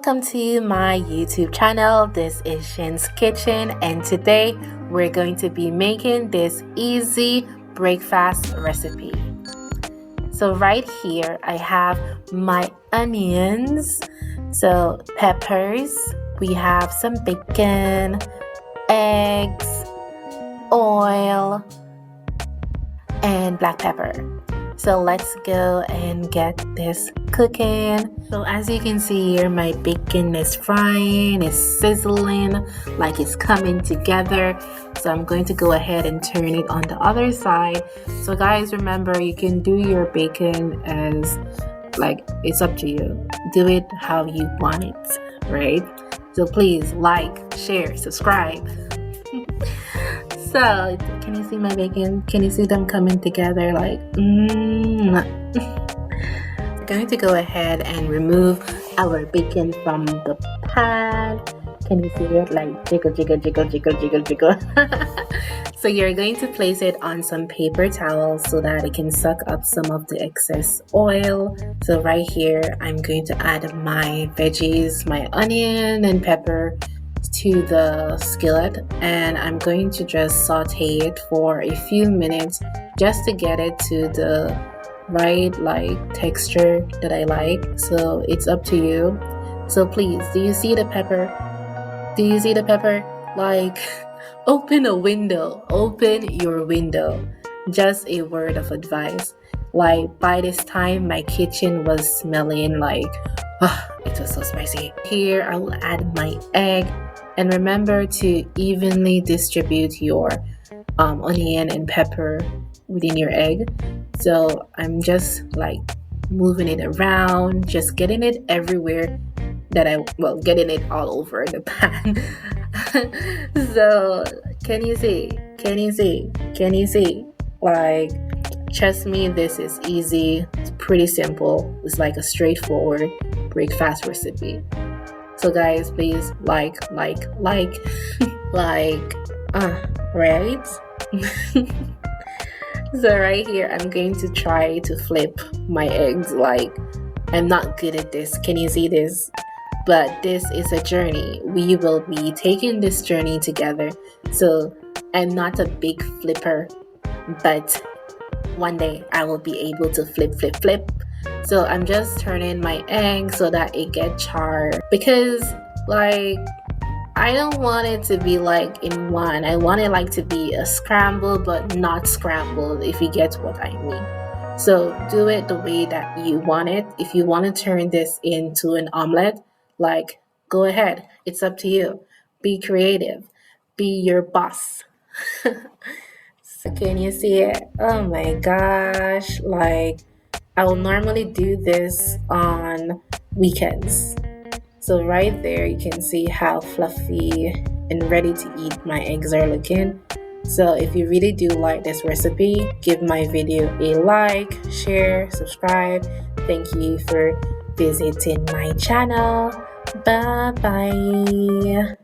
welcome to my YouTube channel. This is Shin's Kitchen, and today we're going to be making this easy breakfast recipe. So right here I have my onions, so peppers, we have some bacon, eggs, oil, and black pepper. So let's go and get this cooking. So as you can see here, my bacon is frying, it's sizzling, like it's coming together. So I'm going to go ahead and turn it on the other side. So guys, remember, you can do your bacon as, like, it's up to you. Do it how you want it, right? So please like, share, subscribe. So, can you see my bacon? Can you see them coming together like We're going to go ahead and remove our bacon from the pan. Can you see it? Like jiggle, jiggle, jiggle, jiggle, jiggle, jiggle. So you're going to place it on some paper towels so that it can suck up some of the excess oil. So right here, I'm going to add my veggies, my onion and pepper to the skillet, and I'm going to just saute it for a few minutes just to get it to the right texture that I like. So it's up to you. So please, do you see the pepper? Do you see the pepper? Like, open a window, open your window. Just a word of advice. Like, by this time my kitchen was smelling like it was so spicy. Here I will add my egg. And remember to evenly distribute your onion and pepper within your egg. So I'm just like moving it around, just getting it everywhere getting it all over the pan. So can you see? Can you see? Can you see? Like, trust me, this is easy. It's pretty simple. It's like a straightforward breakfast recipe. So guys, please like, right? So right here, I'm going to try to flip my eggs. Like, I'm not good at this. Can you see this? But this is a journey. We will be taking this journey together. So I'm not a big flipper, but one day I will be able to flip. So I'm just turning my egg so that it gets charred, because like I don't want it to be like in one. I want it like to be a scramble but not scrambled, if you get what I mean. So do it the way that you want it. If you want to turn this into an omelet, like, go ahead. It's up to you. Be creative. Be your boss. So can you see it? Oh my gosh, like, I will normally do this on weekends. So right there, you can see how fluffy and ready to eat my eggs are looking. So if you really do like this recipe, give my video a like, share, subscribe. Thank you for visiting my channel. Bye bye.